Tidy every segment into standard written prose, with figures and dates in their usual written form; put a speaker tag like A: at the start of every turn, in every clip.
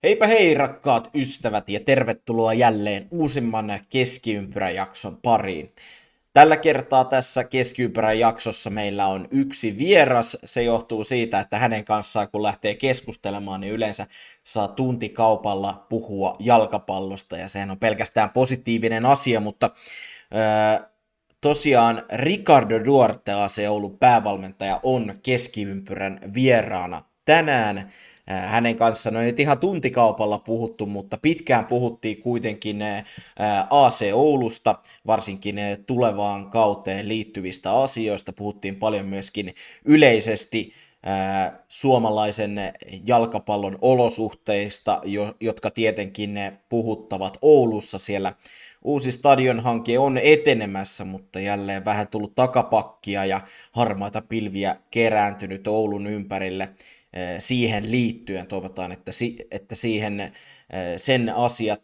A: Heipä hei rakkaat ystävät ja tervetuloa jälleen uusimman Keskiympyrän jakson pariin. Tällä kertaa tässä Keskiympyrän jaksossa meillä on yksi vieras. Se johtuu siitä, että hänen kanssaan kun lähtee keskustelemaan, niin yleensä saa tuntikaupalla puhua jalkapallosta ja sehän on pelkästään positiivinen asia, mutta tosiaan Ricardo Duarte, AC Oulun päävalmentaja, on Keskiympyrän vieraana tänään. Hänen kanssaan on nyt ihan tuntikaupalla puhuttu, mutta pitkään puhuttiin kuitenkin AC Oulusta, varsinkin tulevaan kauteen liittyvistä asioista. Puhuttiin paljon myöskin yleisesti suomalaisen jalkapallon olosuhteista, jotka tietenkin puhuttavat Oulussa. Siellä uusi stadionhanke on etenemässä, mutta jälleen vähän tullut takapakkia ja harmaita pilviä kerääntynyt Oulun ympärille siihen liittyen. Toivotaan, että siihen sen asiat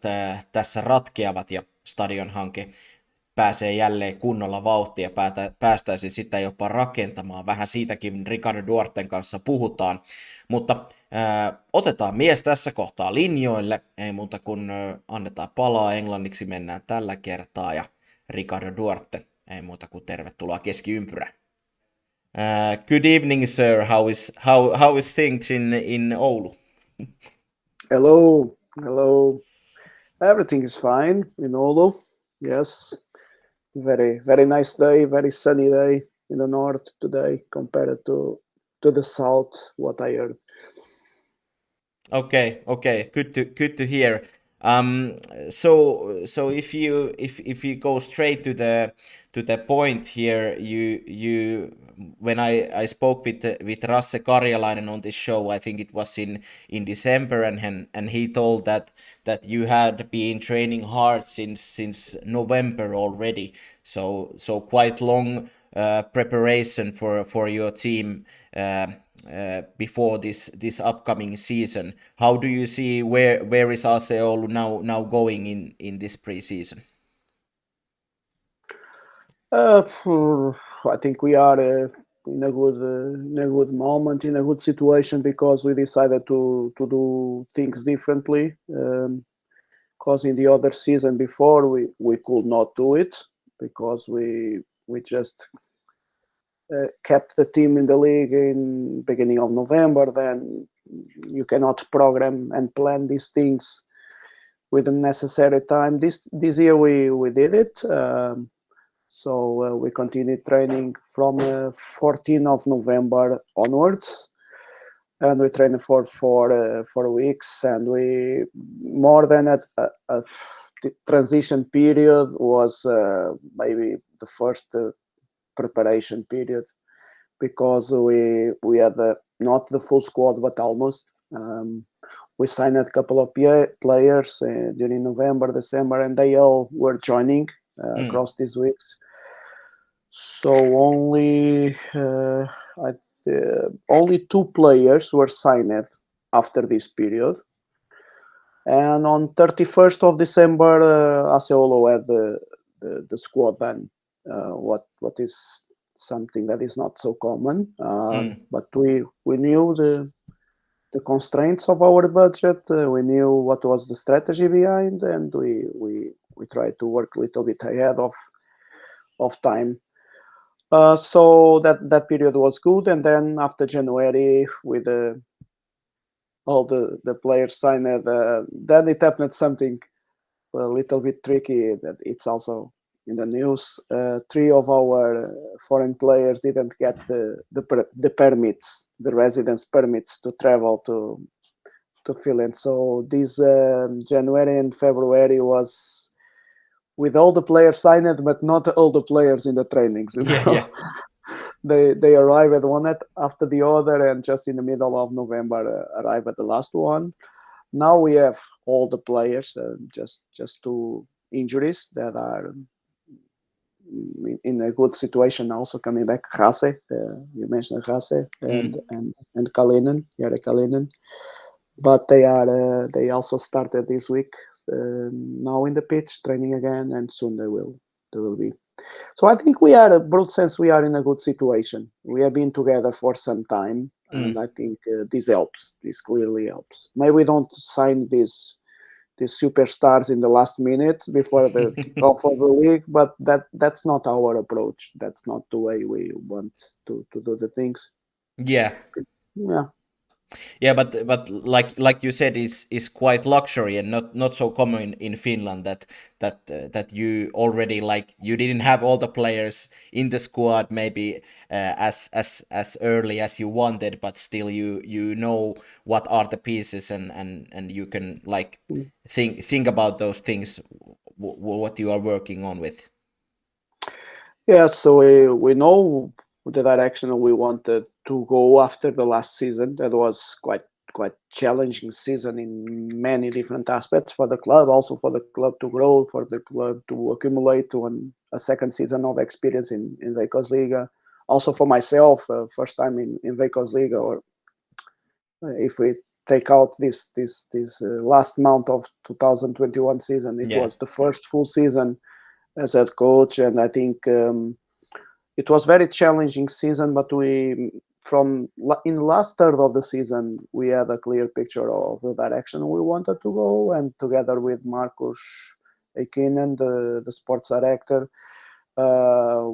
A: tässä ratkeavat ja stadionhanke pääsee jälleen kunnolla vauhtia ja päästäisiin sitä jopa rakentamaan. Vähän siitäkin Ricardo Duarten kanssa puhutaan, mutta otetaan mies tässä kohtaa linjoille. Ei muuta kuin annetaan palaa, englanniksi mennään tällä kertaa ja Ricardo Duarte, ei muuta kuin tervetuloa Keskiympyrään. Good evening, sir. How is things in Oulu?
B: Hello. Everything is fine in Oulu. Yes, very nice day, very sunny day in the north today compared to the south. What I heard.
A: Okay. Good to hear. So if you go straight to the point here, you when I spoke with Rasse Karjalainen on this show, I think it was in December, and he told that you had been training hard since November already, so quite long preparation for your team before this upcoming season. How do you see where is AC Oulu now going in this preseason?
B: I think we are in a good moment, in a good situation, because we decided to do things differently. Because in the other season before we could not do it because we just kept the team in the league in beginning of November. Then you cannot program and plan these things with the necessary time. This year we did it. So we continued training from 14th of November onwards, and we trained for 4 weeks. And we more than a transition period was maybe the first preparation period, because we had not the full squad but almost. We signed a couple of players during November, December, and they all were joining across these weeks. So only 2 players were signed after this period. And on 31st of December, AC Oulun had the squad then. What is something that is not so common, but we knew the constraints of our budget. We knew what was the strategy behind, and we tried to work a little bit ahead of time. So that period was good, and then after January, with all the players signed, then it happened something a little bit tricky. That it's also in the news. 3 of our foreign players didn't get the permits, the residence permits to travel to Finland. So this January and February was with all the players signed, but not all the players in the trainings.
A: Yeah.
B: They arrived one after the other, and just in the middle of November arrived at the last one. Now we have all the players, just 2 injuries that are in a good situation also coming back. Rasse, you mentioned Rasse, and Kalinen, Jere Kalinen. But they also started this week now in the pitch training again, and soon they will be. So I think we are, in a broad sense, we are in a good situation. We have been together for some time. and I think this helps. This clearly helps. Maybe we don't sign these superstars in the last minute before the kickoff of the league, but that's not our approach. That's not the way we want to do the things.
A: Yeah.
B: Yeah.
A: Yeah, but like you said, is quite luxury and not so common in Finland that you already, like, you didn't have all the players in the squad maybe as early as you wanted, but still you know what are the pieces, and you can, like, think about those things, what you are working on with.
B: Yeah, so we know the direction we wanted to go after the last season. That was quite challenging season in many different aspects for the club, also for the club to grow, for the club to accumulate to a second season of experience in Veikkausliiga. Also for myself, first time in Veikkausliiga, or if we take out this last month of 2021 season, it was the first full season as head coach, and I think it was very challenging season. But in the last third of the season, we had a clear picture of the direction we wanted to go, and together with Markus Eikinen, the sports director,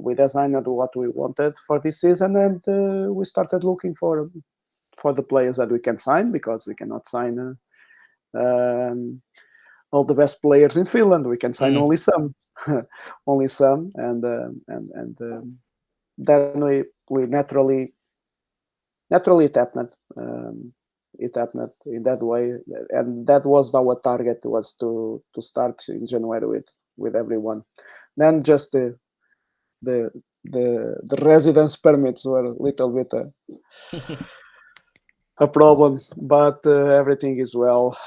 B: we designed what we wanted for this season, and we started looking for the players that we can sign, because we cannot sign all the best players in Finland. We can sign only some, only some, and then we naturally it happened. It happened in that way, and that was our target, was to start in January with everyone. Then just the residence permits were a little bit a problem, but everything is well.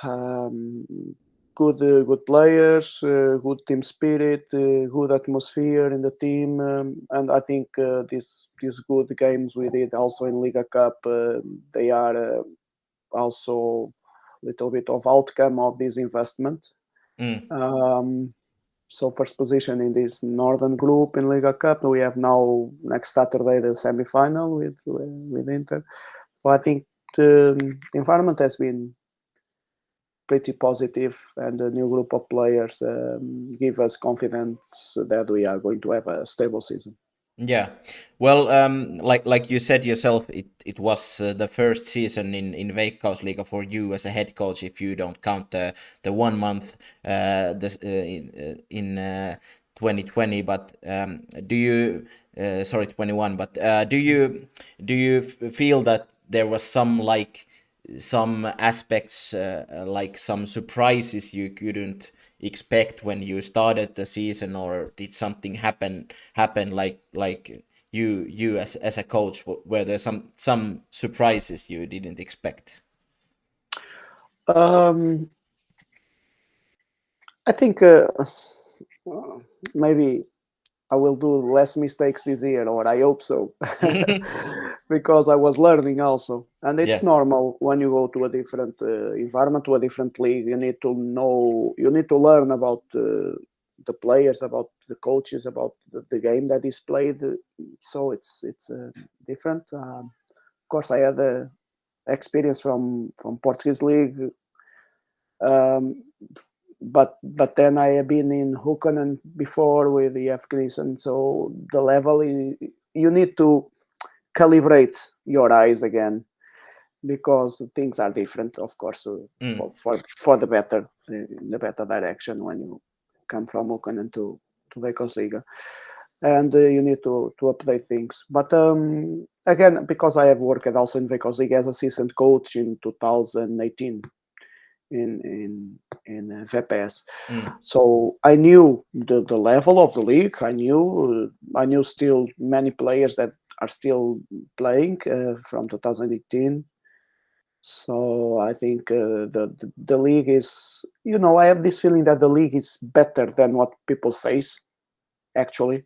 B: Good players, good team spirit, good atmosphere in the team, and I think these good games we did also in Liga Cup, they are also a little bit of outcome of this investment. So first position in this northern group in Liga Cup. We have now next Saturday the semi-final with Inter. So I think the environment has been pretty positive, and the new group of players give us confidence that we are going to have a stable season.
A: Yeah, well, like you said yourself, it was the first season in Veikkausliiga for you as a head coach, if you don't count the 1 month in 2020. But do you 21? But do you feel that there was some aspects, like some surprises you couldn't expect when you started the season, or did something happen like you as a coach, were there some surprises you didn't expect?
B: I think maybe I will do less mistakes this year, or I hope so, because I was learning also, and it's normal when you go to a different environment, to a different league. You need to learn about the players, about the coaches, about the game that is played. So it's different. Of course, I had the experience from Portuguese league. But then I have been in Hukonen before with the FKs, and so the level you need to calibrate your eyes again, because things are different, of course, for the better, in the better direction when you come from Hukonen to Veikkausliiga, and you need to update things. But again, because I have worked also in Veikkausliiga as assistant coach in 2018. In VPS, so I knew the level of the league. I knew still many players that are still playing from 2018. So I think the league is, I have this feeling that the league is better than what people say. Actually,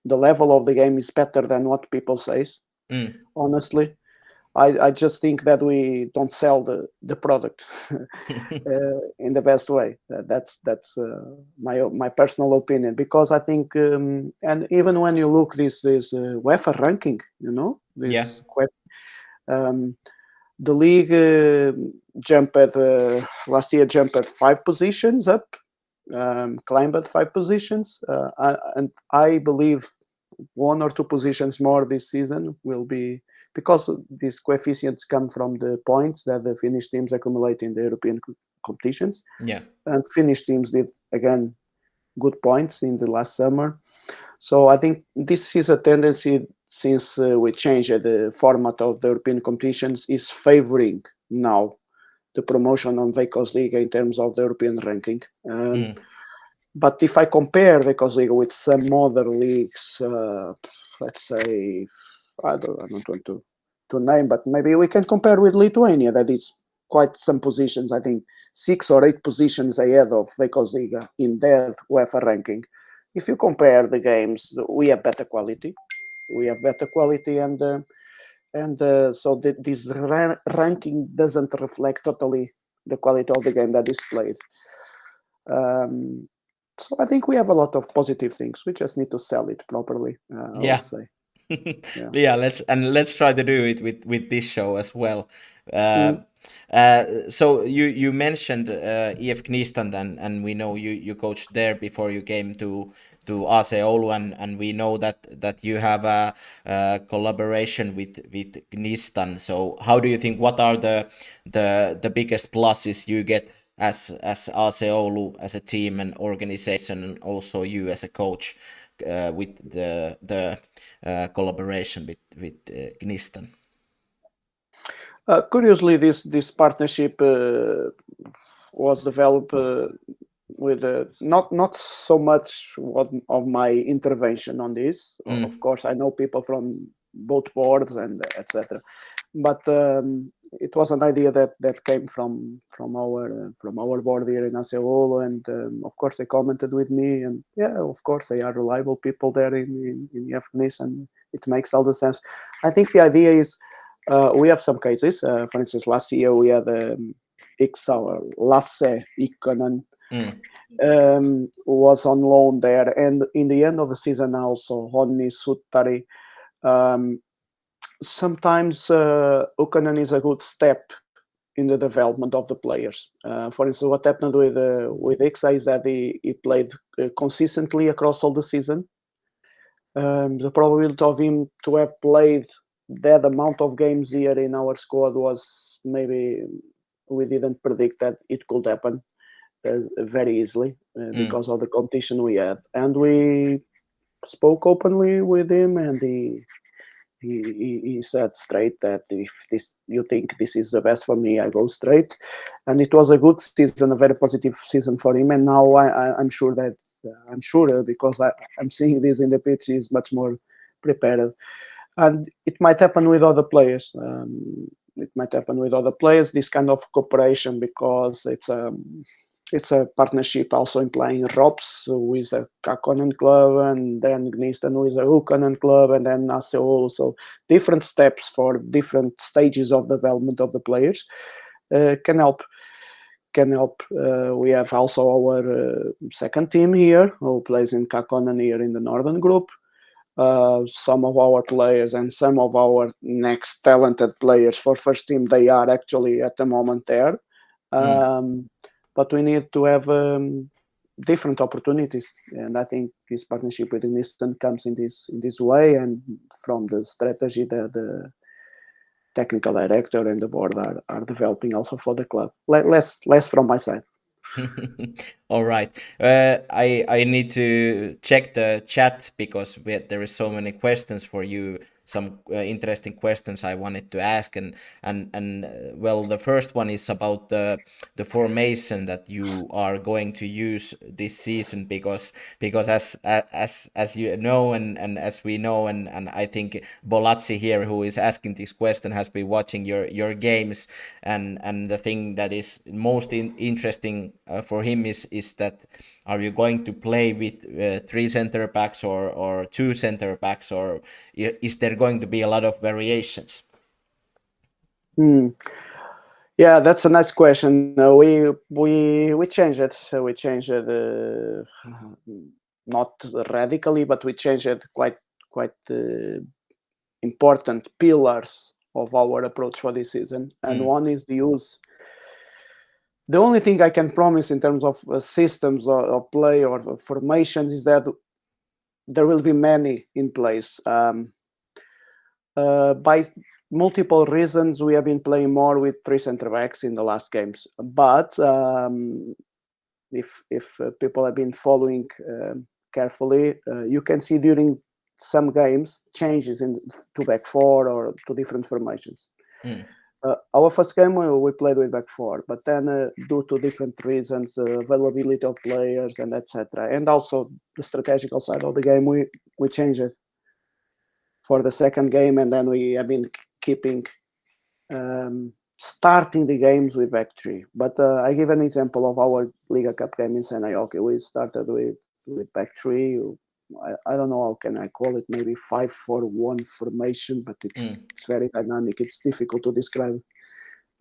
B: the level of the game is better than what people say. Honestly. I just think that we don't sell the product in the best way. That's my personal opinion, because I think, and even when you look this UEFA ranking, The league last year jumped 5 positions up, climbed 5 positions, and I believe 1 or 2 positions more this season will be, because these coefficients come from the points that the Finnish teams accumulate in the European competitions.
A: Yeah.
B: And Finnish teams did, again, good points in the last summer. So I think this is a tendency, since we changed the format of the European competitions, is favoring now the promotion on Veikkaus Liiga in terms of the European ranking. But if I compare Veikkaus Liiga with some other leagues, let's say, I don't want to name, but maybe we can compare with Lithuania, that is quite some positions, I think 6 or 8 positions ahead of Veikkaus Liiga in their UEFA ranking. If you compare the games, we have better quality. And so this ranking doesn't reflect totally the quality of the game that is played. So I think we have a lot of positive things. We just need to sell it properly, I would say.
A: Yeah, let's try to do it with this show as well. So you mentioned EF Gnistan, and we know you coached there before you came to AC Oulun, and we know that you have a collaboration with Gnistan. So how do you think, what are the biggest pluses you get as AC Oulu, as a team and organization, and also you as a coach, with the collaboration with Gnistan?
B: Curiously, this partnership was developed with not so much of my intervention on this. Of course, I know people from both boards and etc. But it was an idea that came from our board here in AC Oulun, and of course they commented with me, and yeah, of course they are reliable people there in FNIS, and it makes all the sense. I think the idea is, we have some cases. For instance, last year we had Lasse Ikonen was on loan there, and in the end of the season also Honni Suttari. Sometimes Ikonen is a good step in the development of the players. For instance, what happened with Ixa is that he played consistently across all the season. The probability of him to have played that amount of games here in our squad was, maybe we didn't predict that it could happen very easily because of the competition we had. And we spoke openly with him, and he said straight that if you think this is the best for me, I go straight. And it was a good season, a very positive season for him. And now I'm sure that because I'm seeing this in the pitch, he's much more prepared. And it might happen with other players. This kind of cooperation, because it's a partnership also implying ROPS, who is a Kakkonen club, and then Gnistan, who is a Ikonen club, and then AC Oulu. So different steps for different stages of development of the players can help. We have also our second team here, who plays in Kakkonen here in the Northern Group. Some of our players and some of our next talented players for first team, they are actually at the moment there. But we need to have different opportunities, and I think this partnership with Gnistan comes in this way, and from the strategy that the technical director and the board are developing also for the club. Less from my side.
A: All right. I need to check the chat because there is so many questions for you. Some interesting questions I wanted to ask, and well, the first one is about the formation that you are going to use this season, because as you know, and as we know, and I think Bolazzi here, who is asking this question, has been watching your games, and the thing that is most interesting for him is that, are you going to play with 3 center backs or 2 center backs, or is there going to be a lot of variations?
B: Yeah, that's a nice question. We changed it. So we changed it, not radically, but we changed it quite important pillars of our approach for this season, and one is the use. The only thing I can promise in terms of systems of play or formations is that there will be many in place. By multiple reasons, we have been playing more with 3 center backs in the last games. But if people have been following carefully, you can see during some games changes in to back 4 or to different formations. Our first game we played with back 4, but then due to different reasons, the availability of players and etc., and also the strategical side of the game, we changed it for the second game, and then we have been keeping starting the games with back 3. But I give an example of our Liga Cup game in Senayoke. We started with back 3. I don't know how can I call it, maybe 5-4-1 formation, but it's very dynamic. It's difficult to describe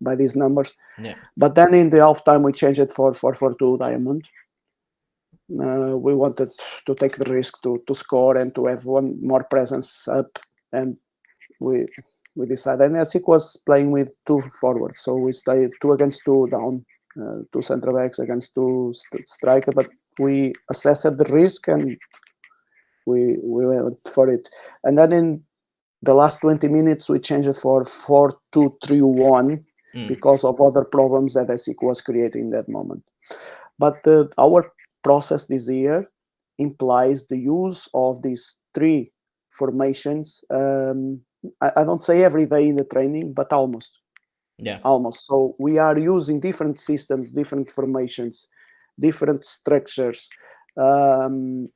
B: by these numbers.
A: Yeah.
B: But then in the halftime we changed it for 4-4-2 diamond. We wanted to take the risk to score and to have one more presence up, and we decided. And Asik was playing with 2 forwards, so we stayed 2 against 2 down, 2 centre backs against 2 striker. But we assessed the risk and we went for it. And then in the last 20 minutes we changed it for 4-2-3-1 because of other problems that Asik was creating in that moment. But our process this year implies the use of these 3 formations. I don't say every day in the training, but almost.
A: Yeah.
B: Almost. So we are using different systems, different formations, different structures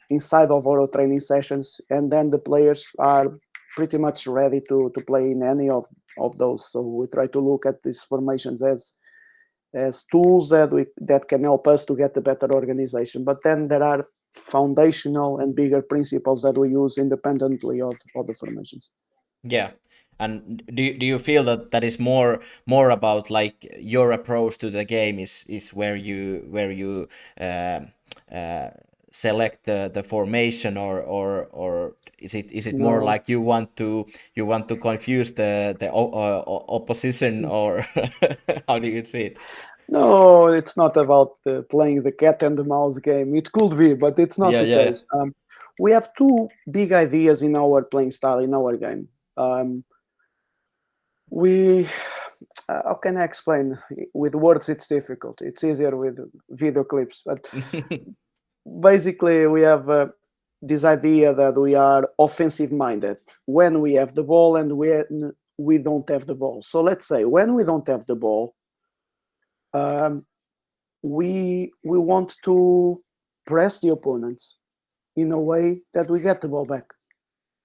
B: inside of our training sessions, and then the players are pretty much ready to play in any of those. So we try to look at these formations as tools that can help us to get a better organization. But then there are foundational and bigger principles that we use independently of the formations.
A: Yeah. And do you feel that is more about like your approach to the game is where you select the formation, or is it more like you want to confuse the opposition, or how do you see it?
B: No, it's not about playing the cat and the mouse game. It could be, but it's not the case. We have 2 big ideas in our playing style, in our game. How can I explain? With words, it's difficult. It's easier with video clips. But basically, we have this idea that we are offensive-minded when we have the ball and when we don't have the ball. So let's say when we don't have the ball, we want to press the opponents in a way that we get the ball back.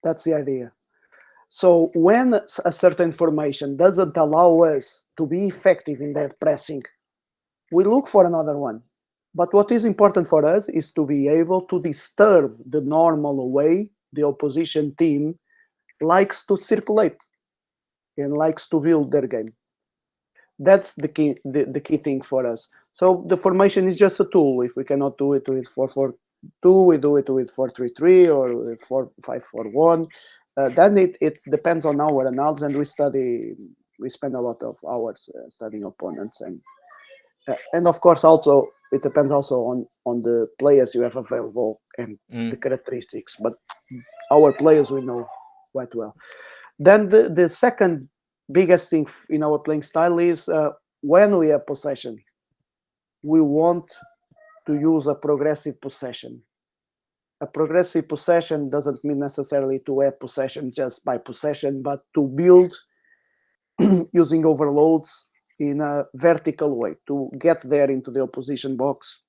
B: That's the idea. So when a certain formation doesn't allow us to be effective in that pressing, we look for another one. But what is important for us is to be able to disturb the normal way the opposition team likes to circulate and likes to build their game. That's the key thing for us. So the formation is just a tool. If we cannot do it with 4-4-2, we do it with 4-3-3 or with 4-5-4-1. Then it depends on our analysis, and we spend a lot of hours studying opponents, and of course also it depends also on the players you have available and the characteristics. But our players we know quite well. Then the second biggest thing in our playing style is when we have possession, we want to use a progressive possession. A progressive possession doesn't mean necessarily to have possession just by possession, but to build using overloads in a vertical way, to get there into the opposition box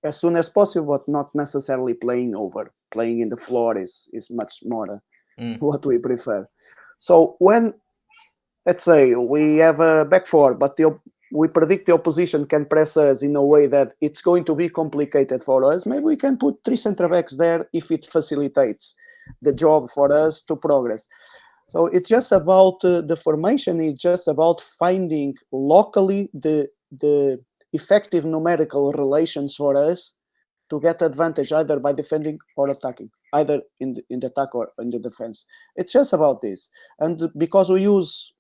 B: as soon as possible, but not necessarily playing over. Playing in the floor is much more what we prefer. So when, let's say, we have a back 4, but we predict the opposition can press us in a way that it's going to be complicated for us, maybe we can put 3 center backs there if it facilitates the job for us to progress. So it's just about the formation. It's just about finding locally the effective numerical relations for us to get advantage either by defending or attacking, either in the attack or in the defense. It's just about this. And because we use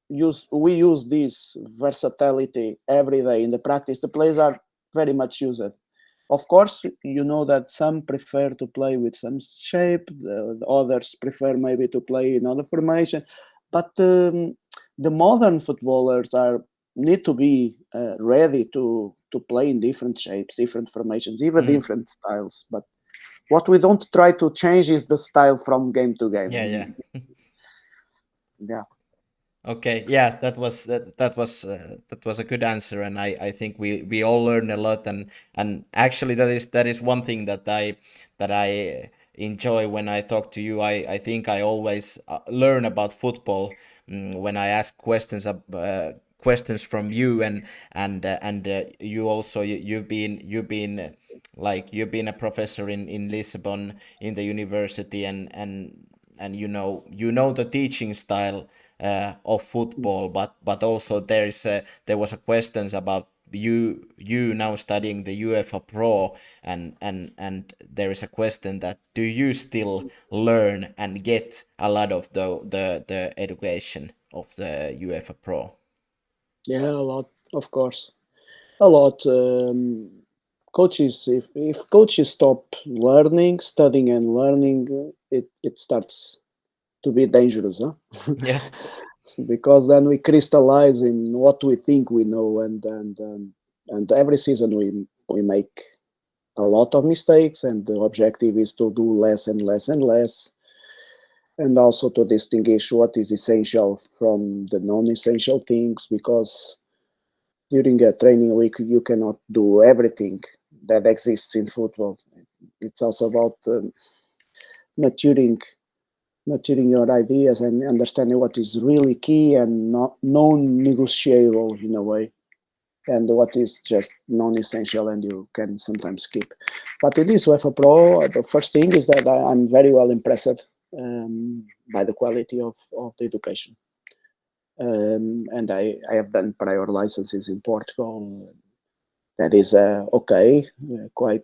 B: we use this versatility every day in the practice. The players are very much used. Of course, you know that some prefer to play with some shape, the others prefer maybe to play in other formation, but the modern footballers need to be ready to play in different shapes, different formations, even different styles. But what we don't try to change is the style from game to game.
A: Yeah.
B: Yeah.
A: Okay, yeah, that was a good answer, and I think we all learned a lot, and actually that is one thing that I enjoy when I talk to you. I think I always learn about football when I ask questions from you, and you also you've been like you've been a professor in Lisbon in the university, and you know the teaching style of football, but also there was a questions about you now studying the UEFA Pro, and there is a question that do you still learn and get a lot of the education of the UEFA Pro?
B: Yeah, a lot, of course, a lot. Coaches, if coaches stop studying and learning, it starts to be dangerous, huh?
A: Yeah.
B: Because then we crystallize in what we think we know, and every season we make a lot of mistakes, and the objective is to do less and less and less, and also to distinguish what is essential from the non-essential things, because during a training week you cannot do everything that exists in football. It's also about maturing maturing your ideas and understanding what is really key and not non-negotiable in a way, and what is just non-essential and you can sometimes skip. But in this UEFA Pro, the first thing is that I'm very well impressed by the quality of the education. And I have done prior licenses in Portugal. That is okay, quite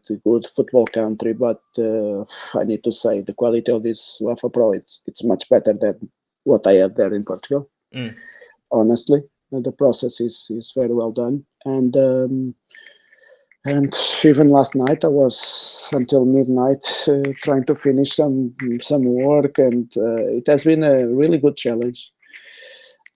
B: a good football country, but I need to say the quality of this UEFA Pro it's much better than what I had there in Portugal. Honestly, the process is very well done, and even last night I was until midnight trying to finish some work, and it has been a really good challenge.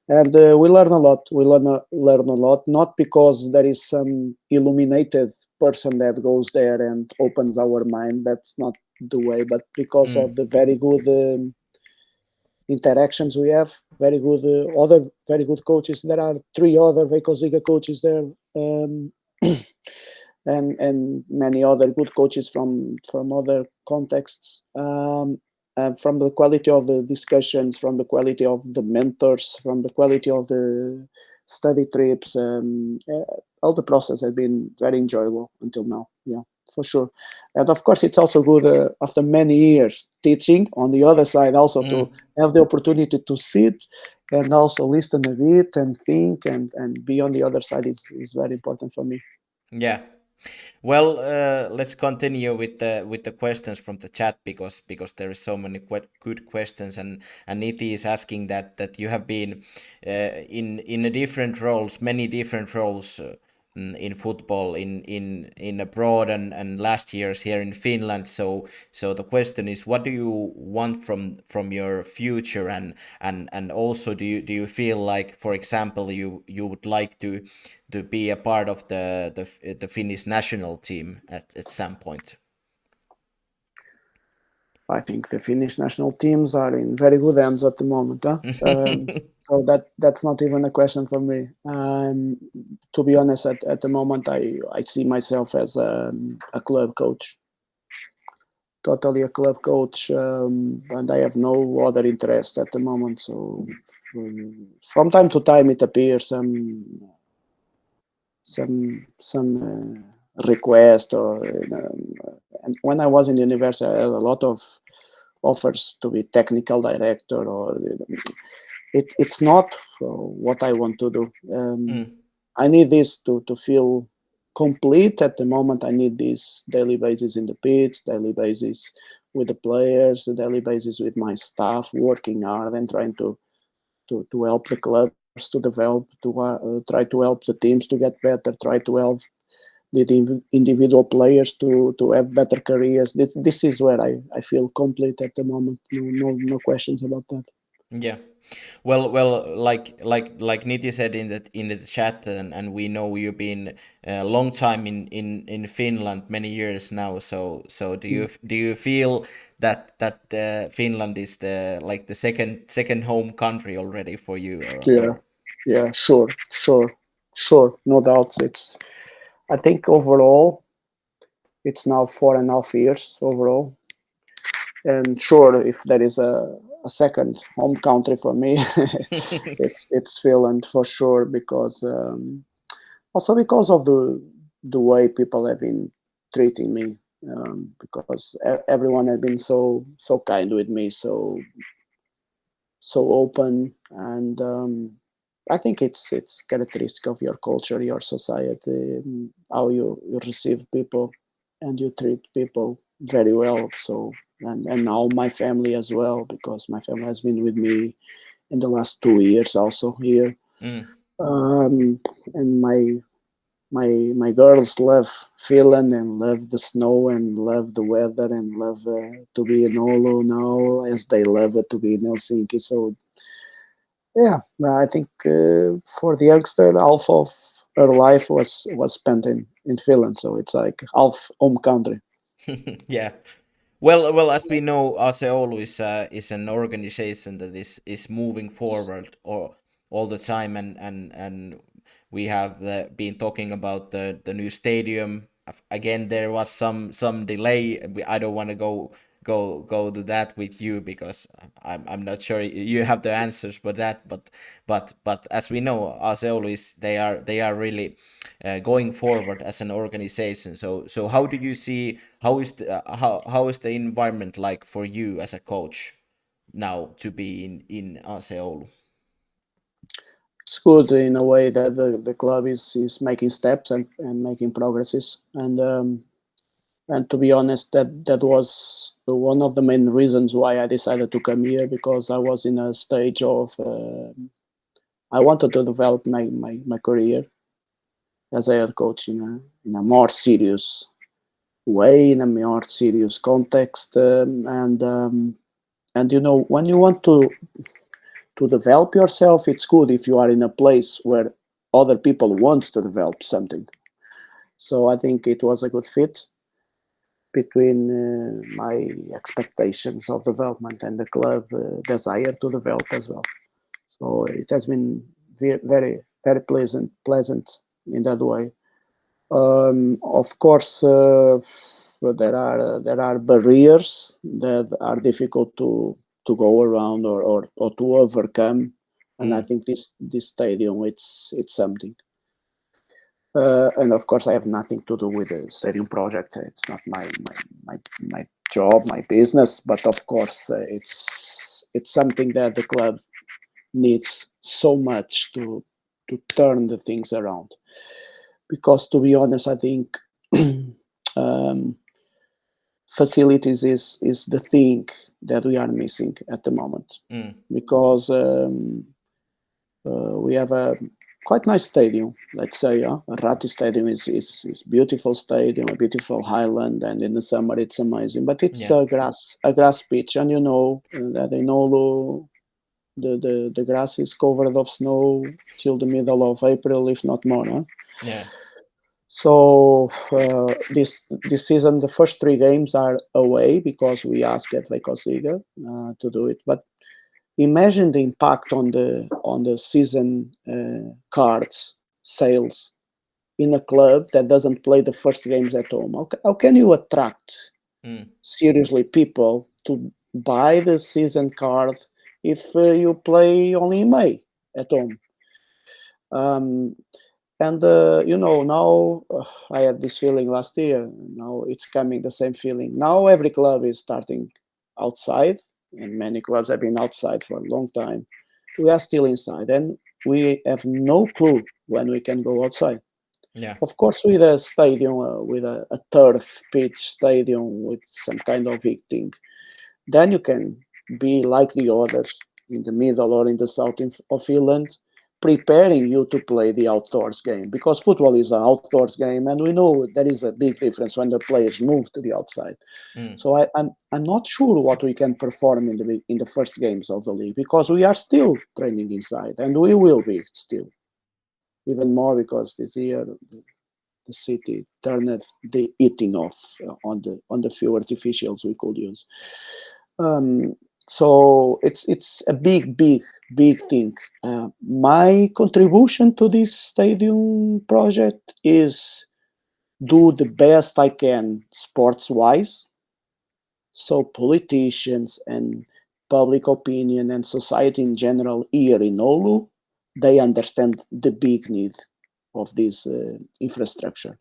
B: And we learn a lot. We learn a lot, not because there is some illuminated person that goes there and opens our mind. That's not the way, but because of the very good interactions we have, very good other very good coaches. There are 3 other Veikos coaches there, and many other good coaches from other contexts. From the quality of the discussions, from the quality of the mentors, from the quality of the study trips, all the process has been very enjoyable until now. Yeah, for sure. And of course, it's also good after many years teaching. On the other side, also to have the opportunity to sit and also listen a bit and think and be on the other side is very important for me.
A: Yeah. Well, let's continue with the questions from the chat, because there is so many good questions, and Niti is asking that you have been in a different roles, many different roles in football in abroad and last years here in Finland. So the question is, what do you want from your future, and also do you feel like, for example, you would like to be a part of the Finnish national team at some point?
B: I think the Finnish national teams are in very good hands at the moment. Huh? So that's not even a question for me. To be honest, at the moment, I see myself as a club coach, totally a club coach, and I have no other interest at the moment. So from time to time, it appears some request, or and when I was in the university, I had a lot of offers to be technical director, or it's not what I want to do. I need this to feel complete at the moment. I need this daily basis in the pitch, daily basis with the players, daily basis with my staff, working hard and trying to to help the clubs to develop, to try to help the teams to get better, try to help the individual players to have better careers. This is where I feel complete at the moment. No questions about that.
A: Yeah. Well, like Niti said in the chat, and we know you've been a long time in Finland, many years now. So do you feel that Finland is the second home country already for you,
B: Yeah, sure, no doubt. I think overall it's now 4.5 years overall, and sure, if there is a second home country for me, it's Finland for sure, because also because of the way people have been treating me, because everyone has been so kind with me, so open, and I think it's characteristic of your culture, your society, how you receive people and you treat people very well. So and now my family as well, because my family has been with me in the last 2 years also here. And my girls love Finland and love the snow and love the weather and love to be in Oulu now, as they love it to be in Helsinki. So yeah, I think for the youngster, half of her life was spent in Finland. So it's like half home country.
A: Yeah. Well, as we know, AC Oulu is an organization that is moving forward all the time, and we have been talking about the new stadium. Again, there was some delay. I don't want to go to that with you, because I'm not sure you have the answers for that. But as we know, AC Oulu they are really going forward as an organization. So how do you see, how is the environment like for you as a coach now to be in AC Oulu?
B: It's good in a way that the club is making steps and making progresses. And to be honest, that was one of the main reasons why I decided to come here, because I was in a stage of I wanted to develop my career as a head coach in a more serious way, in a more serious context, and when you want to develop yourself, it's good if you are in a place where other people want to develop something. So I think it was a good fit between my expectations of development and the club desire to develop as well. So it has been very pleasant in that way. Of course, there are barriers that are difficult to go around or to overcome, and I think this stadium it's something. And of course, I have nothing to do with the stadium project. It's not my job, my business. But of course, it's something that the club needs so much to turn the things around. Because to be honest, I think um, facilities is the thing that we are missing at the moment. Because we have a quite nice stadium, let's say. Rati Stadium is beautiful stadium, a beautiful highland, and in the summer it's amazing. But it's a grass pitch, and you know that in Oulu the grass is covered of snow till the middle of April, if not more. Huh?
A: Yeah.
B: So this season, the first 3 games are away, because we asked at Veikkausliiga to do it. But imagine the impact on the season cards sales in a club that doesn't play the first games at home. How can you attract seriously people to buy the season card if you play only in May at home? And now I had this feeling last year. Now it's coming, the same feeling. Now every club is starting outside, and many clubs have been outside for a long time. We are still inside, and we have no clue when we can go outside.
A: Yeah.
B: Of course, with a stadium, with a turf pitch stadium with some kind of heating, then you can be like the others. in the middle or in the south of Finland, preparing you to play the outdoors game, because football is an outdoors game, and we know there is a big difference when the players move to the outside. So I'm not sure what we can perform in the first games of the league, because we are still training inside, and we will be still even more, because this year the city turned the eating off on the few artificials we could use. So it's a big thing. My contribution to this stadium project is do the best I can sports wise, so politicians and public opinion and society in general here in Oulu, they understand the big need of this infrastructure.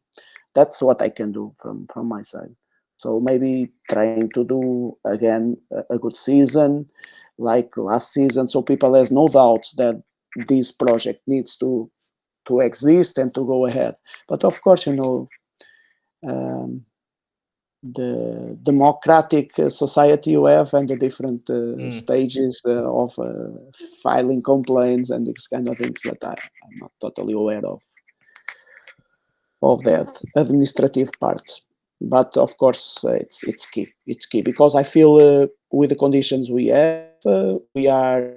B: That's what I can do from my side. So maybe trying to do again a good season like last season, so people has no doubts that this project needs to exist and to go ahead. But of course, the democratic society you have and the different stages of filing complaints and these kind of things that I'm not totally aware of that administrative part. But of course, it's key. It's key, because I feel with the conditions we have, we are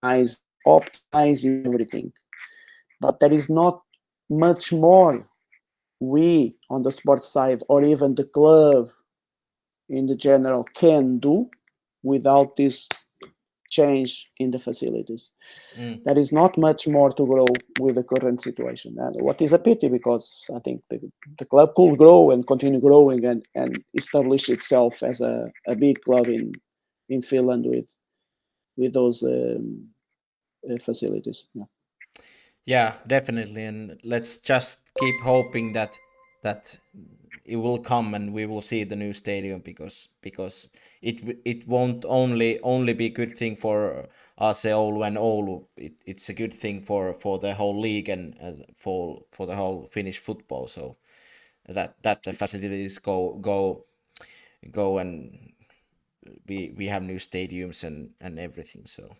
B: optimizing everything. But there is not much more we on the sports side, or even the club in the general, can do without this change in the facilities. There is not much more to grow with the current situation, and what is a pity, because I think the club could grow and continue growing and establish itself as a big club in Finland with those facilities.
A: Yeah, definitely, and let's just keep hoping that it will come and we will see the new stadium, because it won't only be good thing for AC Oulu and Oulu. It's a good thing for the whole league and for the whole Finnish football. So that the facilities go and we have new stadiums and everything. So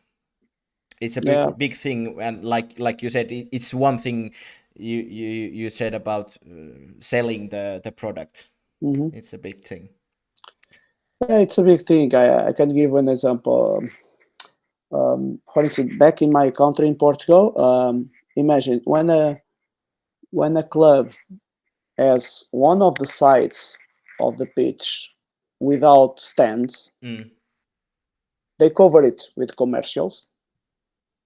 A: it's a big thing, and like you said, it's one thing you said about selling the product. It's a big thing.
B: Yeah, it's a big thing. I can give an example. For instance, back in my country in Portugal, imagine when a club has one of the sides of the pitch without stands, they cover it with commercials,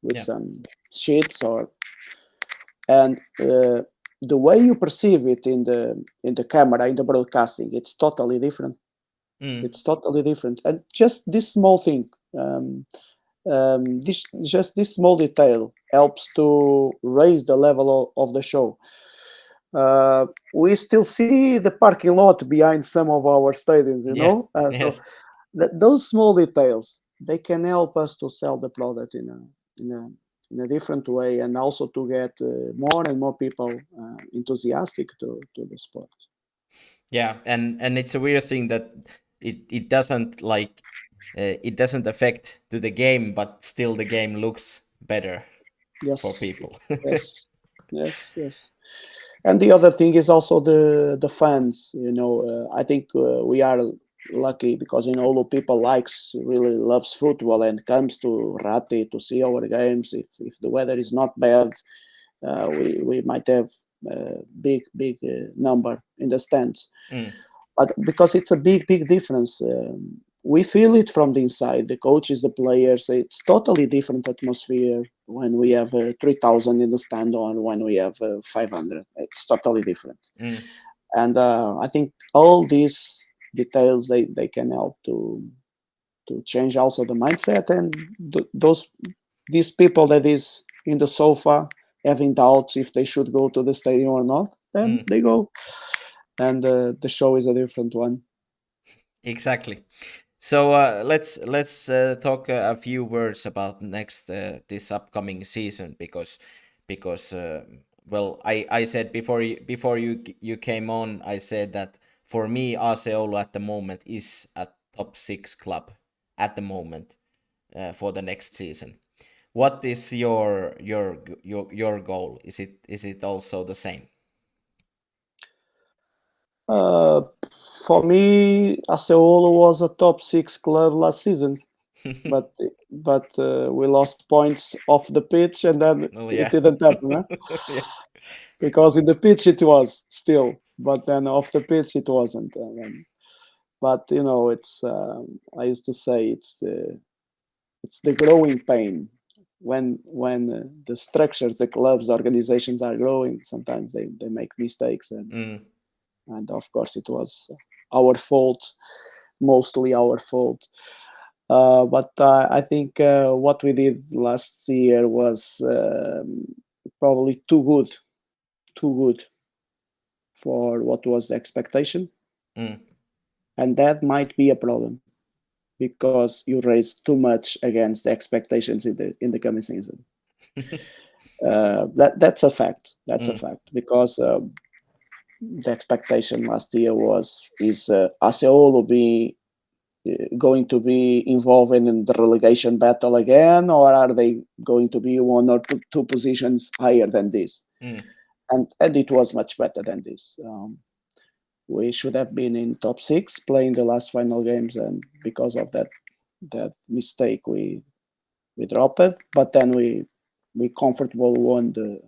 B: with some sheets, and the way you perceive it in the camera, in the broadcasting, it's totally different. It's totally different, and just this small thing, this small detail helps to raise the level of the show. We still see the parking lot behind some of our stadiums,
A: Yes.
B: So those small details, they can help us to sell the product in a different way, and also to get more and more people enthusiastic to the sport.
A: Yeah, and it's a weird thing that it doesn't it doesn't affect to the game, but still the game looks better for people.
B: Yes. And the other thing is also the fans. I think we are lucky, because Oulu people really loves football and comes to Rati to see our games. If the weather is not bad, we might have big number in the stands. But because it's a big difference, we feel it from the inside. The coaches, the players, it's totally different atmosphere when we have 3,000 in the stand or when we have 500. It's totally different. And I think all these details, they can help to change also the mindset, and these people that is in the sofa having doubts if they should go to the stadium or not, then they go, and the show is a different one.
A: Exactly. So let's talk a few words about this upcoming season, because well, I said before you came on, I said that for me AC Oulu at the moment is a top 6 club at the moment. for the next season. What is your goal? Is it also the same?
B: For me, AC Oulun was a top 6 club last season, but we lost points off the pitch, and then it didn't happen, huh?
A: Yeah.
B: Because in the pitch it was still, but then off the pitch it wasn't. But it's I used to say it's the growing pain when the structures, the clubs, the organizations are growing. Sometimes they make mistakes, and of course it was our fault, mostly our fault. But I think what we did last year was probably too good for what was the expectation, and that might be a problem because you raise too much against the expectations in the coming season. That's a fact. That's a fact because the expectation last year is AC Oulun be going to be involved in the relegation battle again, or are they going to be one or two positions higher than this? And it was much better than this. We should have been in top 6 playing the last final games, and because of that mistake we dropped it. But then we comfortably won the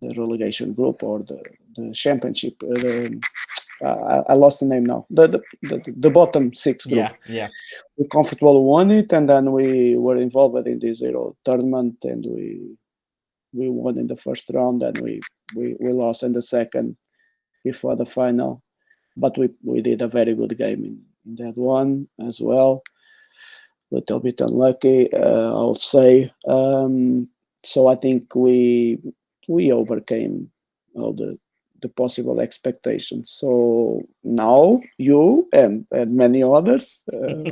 B: relegation group or the championship. I lost the name now. The bottom 6 group.
A: Yeah.
B: We comfortably won it, and then we were involved in this tournament, and we won in the first round, and we lost in the second before the final. But we did a very good game in that one as well. Little bit unlucky, I'll say. So I think we overcame all the possible expectations. So now you and many others,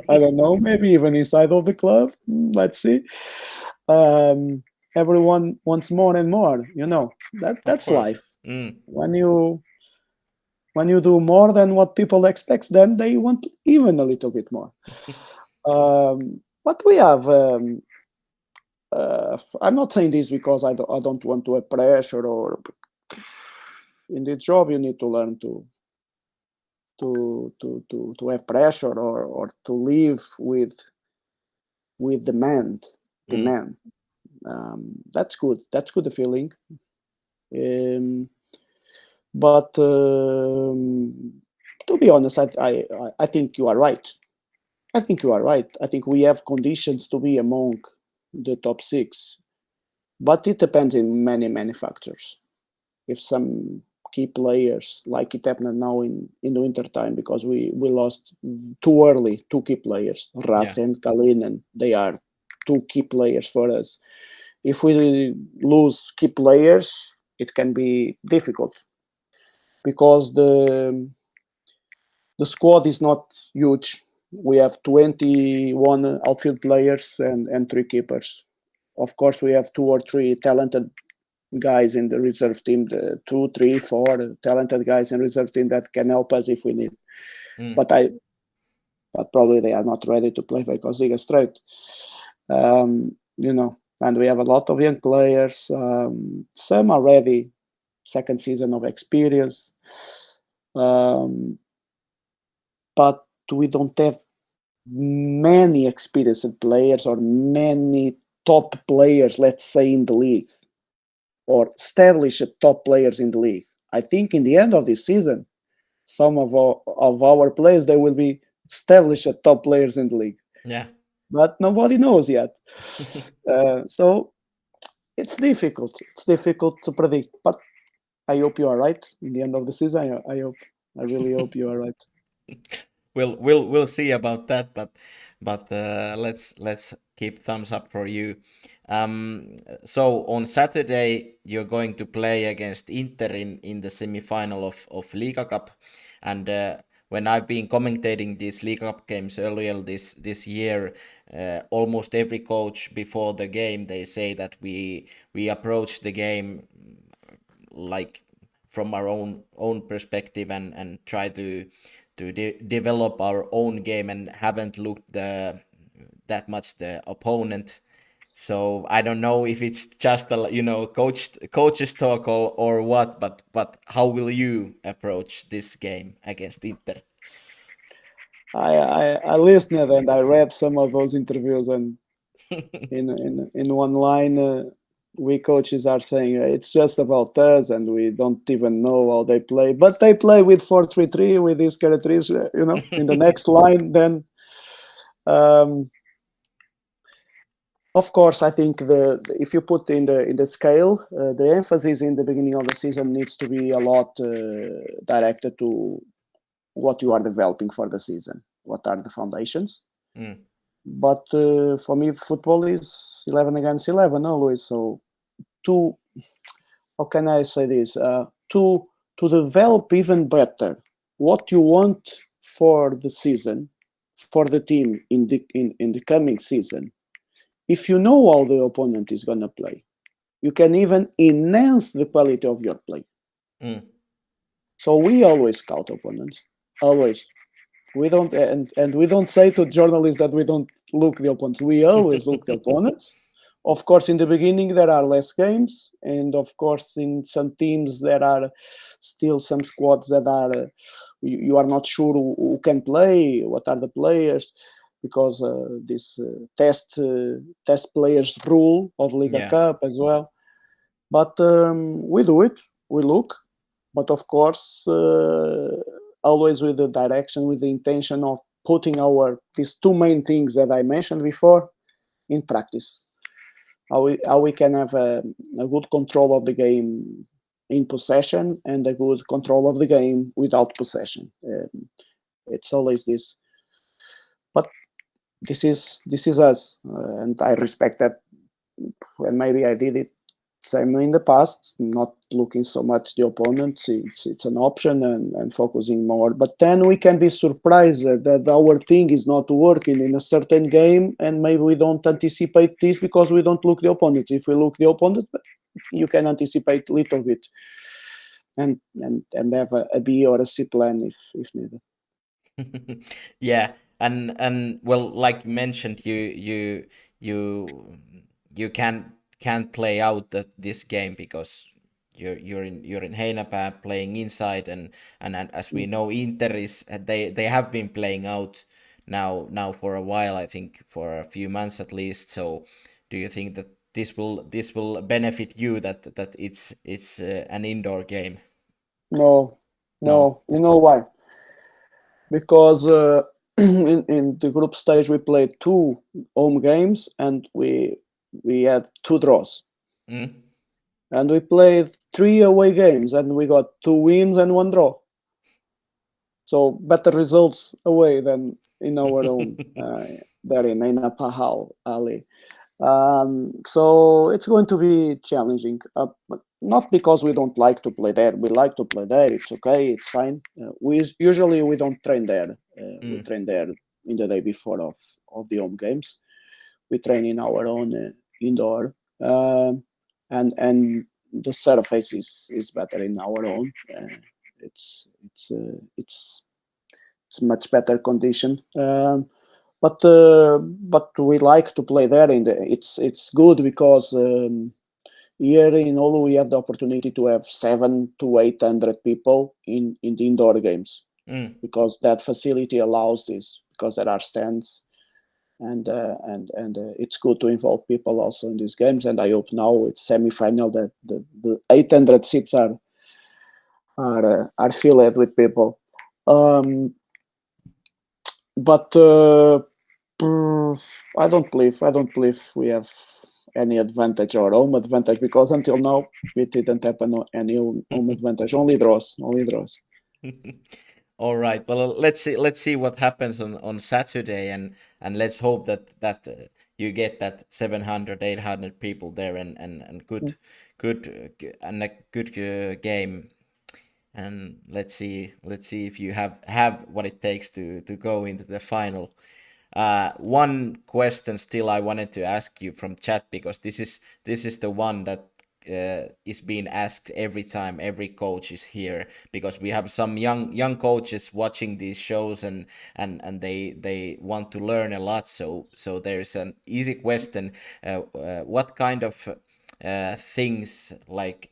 B: I don't know, maybe even inside of the club, let's see. Everyone wants more and more. That's life. When you do more than what people expect, then they want even a little bit more. But we have. I'm not saying this because I don't want to have pressure, or in this job you need to learn to have pressure or to live with demand. That's good. That's good feeling. But to be honest, I think you are right. I think we have conditions to be among the top 6, but it depends in many factors. If some key players, like it happened now in the winter time, because we lost too early 2 key players, Ras and Kalinen, they are 2 key players for us. If we lose key players, it can be difficult because the squad is not huge. We have 21 outfield players and 3 keepers. Of course, we have 2 or 3 talented guys in the reserve team, the 2, 3, 4 talented guys in reserve team that can help us if we need. But probably they are not ready to play for Liga straight. And we have a lot of young players. Some are ready, second season of experience. But we don't have many experienced players or many top players, let's say, in the league, or established top players in the league. I think in the end of this season, some of our players, they will be established top players in the league.
A: Yeah.
B: But nobody knows yet. So it's difficult. It's difficult to predict. But I hope you are right. In the end of the season, I really hope you are right.
A: We'll see about that, but let's keep thumbs up for you. So on Saturday you're going to play against Inter in the semi-final of Liga Cup, and when I've been commentating these Liga Cup games earlier this year, almost every coach before the game, they say that we approach the game like from our own perspective and try to develop our own game, and haven't looked that much the opponent. So I don't know if it's just a coaches talk or what, but how will you approach this game against Inter?
B: I listened and I read some of those interviews, and in one line, we coaches are saying it's just about us, and we don't even know how they play. But they play with 4-3-3 with these characteristics. In the next line, then. Of course, I think if you put in the scale, the emphasis in the beginning of the season needs to be a lot directed to what you are developing for the season. What are the foundations? But for me, football is 11 against 11 always. So how can I say this? To develop even better what you want for the season, for the team in the coming season. If you know how the opponent is going to play, you can even enhance the quality of your play. So we always scout opponents, always. We don't, and we don't say to journalists that we don't look the opponents. We always look the opponents. Of course, in the beginning there are less games, and of course in some teams there are still some squads that are you are not sure who can play, what are the players, because this test players rule of Liga Cup as well. But we do it, we look, but of course always with the direction, with the intention of putting these two main things that I mentioned before in practice. How we can have a good control of the game in possession and a good control of the game without possession. It's always this. But this is us, and I respect that. And maybe I did it same in the past, not looking so much the opponent. It's an option and focusing more. But then we can be surprised that our thing is not working in a certain game, and maybe we don't anticipate this because we don't look the opponents. If we look the opponent, you can anticipate a little bit and have a B or a C plan if needed.
A: Yeah, and well, like you mentioned, you can't play out this game because you're in Heinäpää playing inside, and as we know, Inter is they have been playing out now for a while, I think for a few months at least. So do you think that this will benefit you that it's an indoor game?
B: No. You know why? Because in the group stage we played 2 home games and we had 2 draws. And we played 3 away games and we got 2 wins and 1 draw. So better results away than in our own there in Heinäpää alley. So it's going to be challenging. But not because we don't like to play there. We like to play there. It's okay. It's fine. We don't train there. We train there in the day before of the home games. We train in our own indoor, and the surface is better in our own. It's much better condition. But we like to play there. It's good because here in Oulu we have the opportunity to have 700 to 800 people in the indoor games because that facility allows this, because there are stands, and it's good to involve people also in these games. And I hope now it's semi-final that the 800 seats are filled with people. But I don't believe we have any advantage or home advantage, because until now it didn't happen any home advantage. Only draws.
A: All right. Well, let's see what happens on Saturday, and let's hope that you get that 700, 800 people there, and good and a good game. And let's see if you have what it takes to go into the final. One question still I wanted to ask you from chat, because this is the one that is being asked every time every coach is here, because we have some young coaches watching these shows, and they want to learn a lot. So there's an easy question: what kind of things, like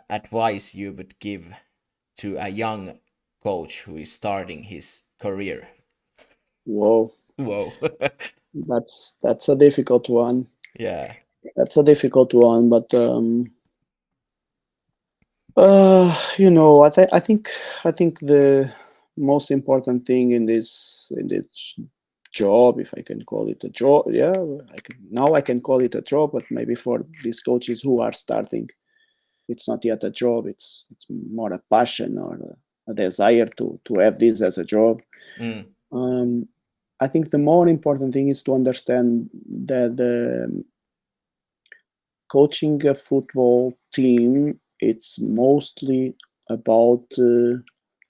A: advice you would give to a young coach who is starting his career?
B: Whoa,
A: Whoa.
B: that's a difficult one.
A: Yeah.
B: That's a difficult one, but I think the most important thing in this job, if I can call it a job, yeah, I can call it a job, but maybe for these coaches who are starting, it's not yet a job. It's more a passion or a desire to have this as a job.
A: Mm.
B: I think the more important thing is to understand that coaching a football team, it's mostly about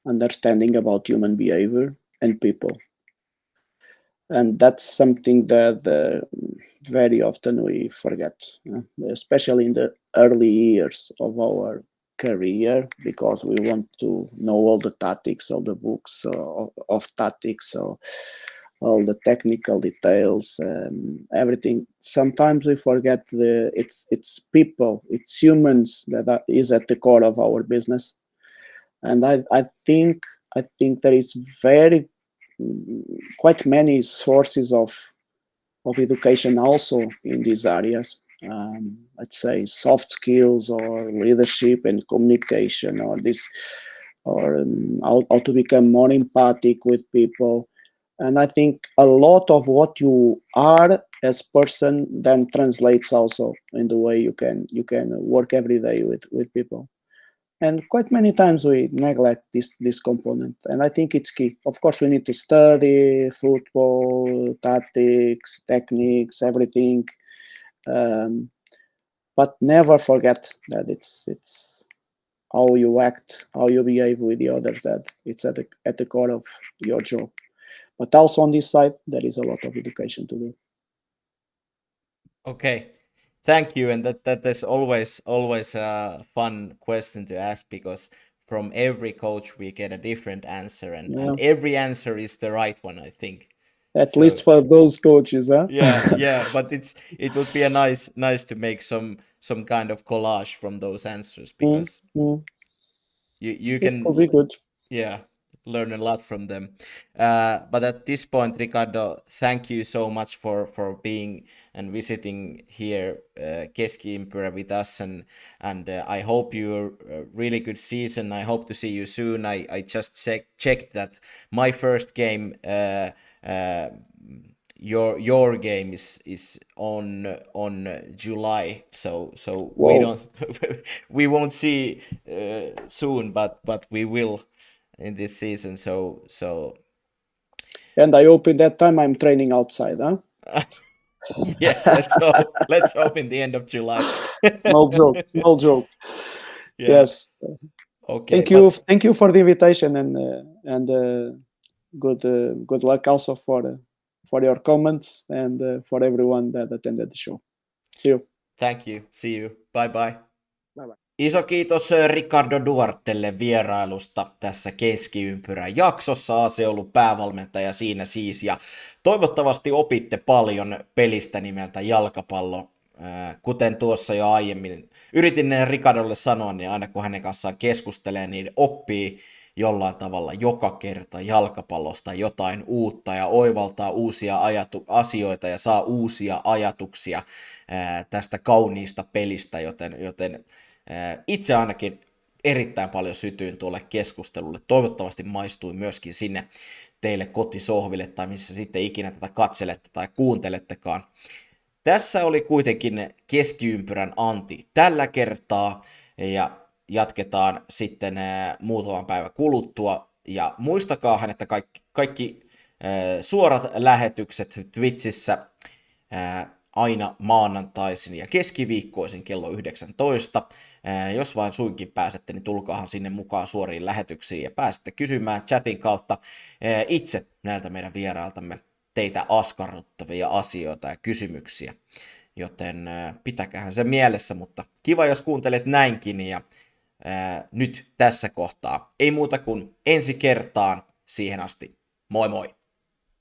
B: understanding about human behavior and people, and that's something that very often we forget, especially in the early years of our career, because we want to know all the tactics, all the books of tactics, so all the technical details, everything. Sometimes we forget it's people, it's humans is at the core of our business, and I think there is very quite many sources of education also in these areas. Let's say soft skills or leadership and communication, or this, or how to become more empathic with people. And I think a lot of what you are as person then translates also in the way you can work every day with people. And quite many times we neglect this component, and I think it's key. Of course, we need to study football tactics, techniques, everything, um, but never forget that it's how you act, how you behave with the others, that it's at the core of your job. But also on this side, there is a lot of education to do.
A: Okay. Thank you. And that is always a fun question to ask, because from every coach we get a different answer, and
B: Yeah,
A: every answer is the right one, I think.
B: at
A: So
B: least for those coaches, huh?
A: yeah, but it would be a nice to make some kind of collage from those answers,
B: Mm,
A: because
B: mm.
A: you
B: It could
A: can,
B: be good.
A: yeah, learn a lot from them. But at this point, Ricardo, thank you so much for being and visiting here, Keskiympyrä, with us, and I hope you're a really good season. I hope to see you soon. I just checked that my first game, your game is on July, so we
B: Whoa.
A: don't we won't see soon, but we will in this season. So
B: And I hope in that time I'm training outside, huh?
A: yeah, let's hope in the end of July.
B: Small joke, small joke.
A: Yeah.
B: Yes.
A: Okay,
B: Thank you for the invitation, and good luck also for your comments, and for everyone that attended the show. See you.
A: thank you. See you. Bye bye.
B: Bye bye.
A: Iso kiitos Ricardo Duartelle vierailusta tässä Keskiympyrän jaksossa. AC Oulun päävalmentaja siinä siis. Ja toivottavasti opitte paljon pelistä nimeltä jalkapallo. Kuten tuossa jo aiemmin yritin Ricardolle sanoa, niin aina kun hänen kanssaan keskustelee, niin oppii jollain tavalla joka kerta jalkapallosta jotain uutta ja oivaltaa uusia asioita ja saa uusia ajatuksia tästä kauniista pelistä, joten itse ainakin erittäin paljon sytyin tuolle keskustelulle. Toivottavasti maistui myöskin sinne teille kotisohville tai missä sitten ikinä tätä katselette tai kuuntelettekaan. Tässä oli kuitenkin Keskiympyrän Antti tällä kertaa, ja jatketaan sitten muutaman päivän kuluttua. Ja muistakaa, että kaikki suorat lähetykset Twitchissä aina maanantaisin ja keskiviikkoisin kello 19. Jos vain suinkin pääsette, niin tulkaahan sinne mukaan suoriin lähetyksiin ja pääsette kysymään chatin kautta itse näiltä meidän vierailtamme teitä askarruttavia asioita ja kysymyksiä. joten pitäkähän se mielessä, mutta kiva jos kuuntelet näinkin ja nyt tässä kohtaa ei muuta kuin ensi kertaan, siihen asti moi moi!